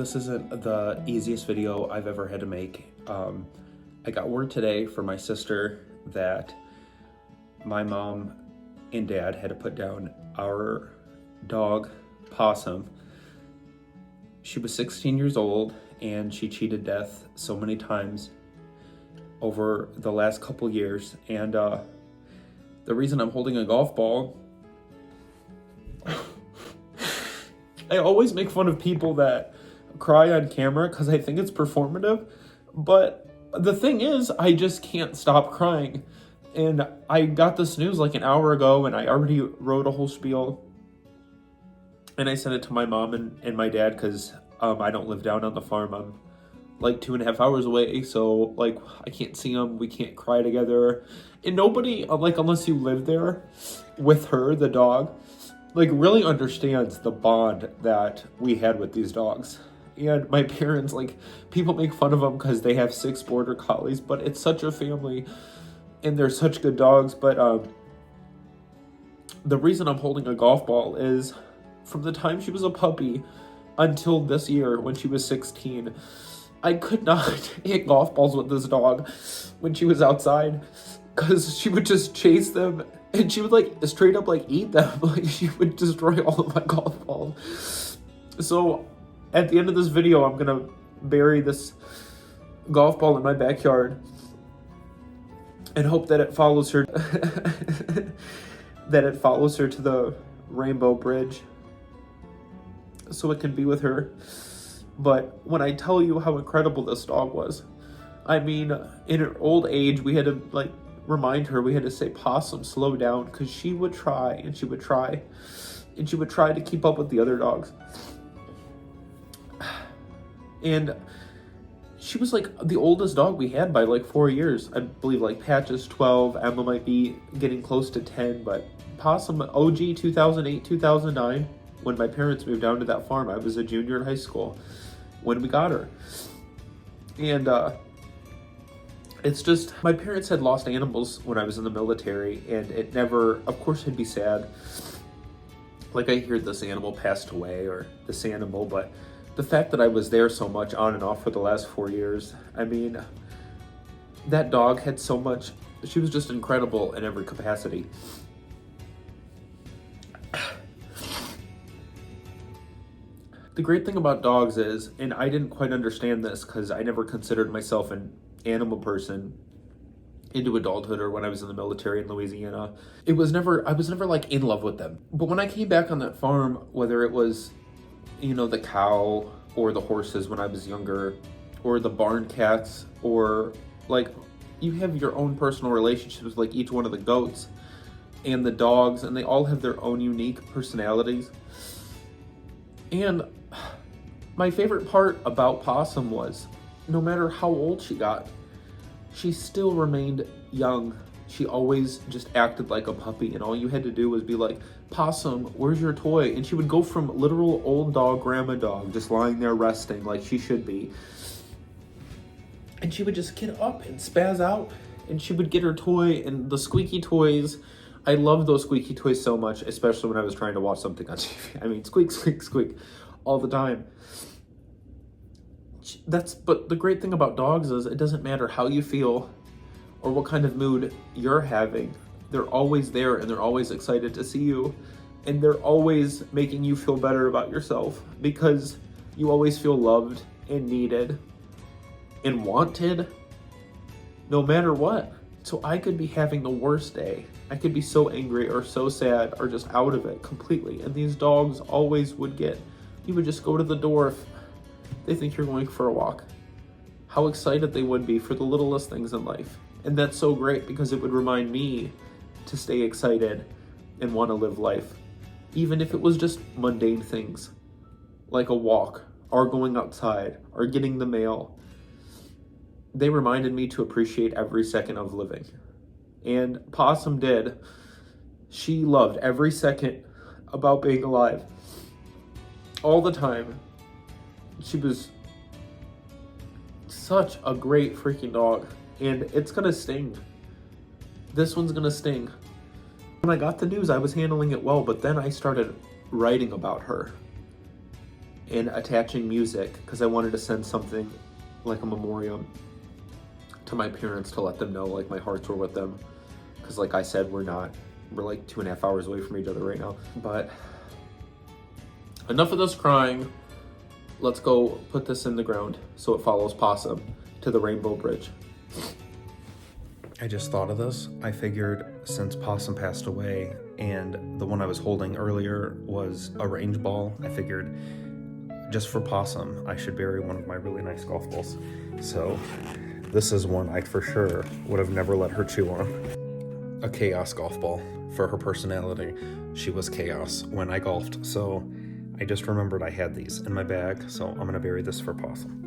this isn't the easiest video I've ever had to make. I got word today from my sister that my mom and dad had to put down our dog, Possum. She was 16 years old and she cheated death so many times over the last couple years. And the reason I'm holding a golf ball, I always make fun of people that cry on camera because I think it's performative, but the thing is, I just can't stop crying. And I got this news like an hour ago and I already wrote a whole spiel and I sent it to my mom and my dad because I don't live down on the farm. I'm like 2.5 hours away, so like I can't see them, we can't cry together. And nobody, like unless you live there with her, the dog, like really understands the bond that we had with these dogs. And my parents, like, people make fun of them because they have 6 border collies, but it's such a family and they're such good dogs. But the reason I'm holding a golf ball is from the time she was a puppy until this year when she was 16, I could not hit golf balls with this dog when she was outside because she would just chase them and she would like straight up like eat them. Like she would destroy all of my golf balls. So at the end of this video, I'm gonna bury this golf ball in my backyard and hope that it follows her that it follows her to the Rainbow Bridge so it can be with her. But when I tell you how incredible this dog was, I mean, in her old age, we had to like remind her, we had to say, Possum, slow down, because she would try and she would try and she would try to keep up with the other dogs. And she was like the oldest dog we had by like 4 years. I believe like Patch is 12, Emma might be getting close to 10, but Possum, OG 2008, 2009, when my parents moved down to that farm, I was a junior in high school when we got her. And it's just, my parents had lost animals when I was in the military, and it never, of course it'd be sad. Like I hear this animal passed away or this animal, but the fact that I was there so much on and off for the last 4 years, I mean, that dog had so much, she was just incredible in every capacity. The great thing about dogs is, and I didn't quite understand this because I never considered myself an animal person into adulthood or when I was in the military in Louisiana. I was never like in love with them. But when I came back on that farm, whether it was, you know, the cow or the horses when I was younger, or the barn cats, or like you have your own personal relationships with like each one of the goats and the dogs, and they all have their own unique personalities. And my favorite part about Possum was no matter how old she got, she still remained young. She always just acted like a puppy, and all you had to do was be like, Possum, where's your toy? And she would go from literal old dog, grandma dog, just lying there resting like she should be. And she would just get up and spaz out, and she would get her toy, and the squeaky toys. I loved those squeaky toys so much, especially when I was trying to watch something on TV. I mean, squeak, squeak, squeak, all the time. But the great thing about dogs is it doesn't matter how you feel or what kind of mood you're having. They're always there and they're always excited to see you. And they're always making you feel better about yourself because you always feel loved and needed and wanted no matter what. So I could be having the worst day. I could be so angry or so sad or just out of it completely. And these dogs always would you would just go to the door if they think you're going for a walk. How excited they would be for the littlest things in life. And that's so great because it would remind me to stay excited and want to live life. Even if it was just mundane things, like a walk, or going outside, or getting the mail. They reminded me to appreciate every second of living. And Possum did. She loved every second about being alive. All the time. She was such a great freaking dog. And it's gonna sting. This one's gonna sting. When I got the news, I was handling it well, but then I started writing about her. and attaching music because I wanted to send something like a memoriam to my parents to let them know like my hearts were with them. Because like I said, we're like 2.5 hours away from each other right now. But enough of this crying. Let's go put this in the ground so it follows Possum to the Rainbow Bridge. I just thought of this. I figured since Possum passed away and the one I was holding earlier was a range ball, I figured just for Possum, I should bury one of my really nice golf balls. So this is one I for sure would have never let her chew on. A chaos golf ball. For her personality, she was chaos when I golfed. So I just remembered I had these in my bag, so I'm gonna bury this for Possum.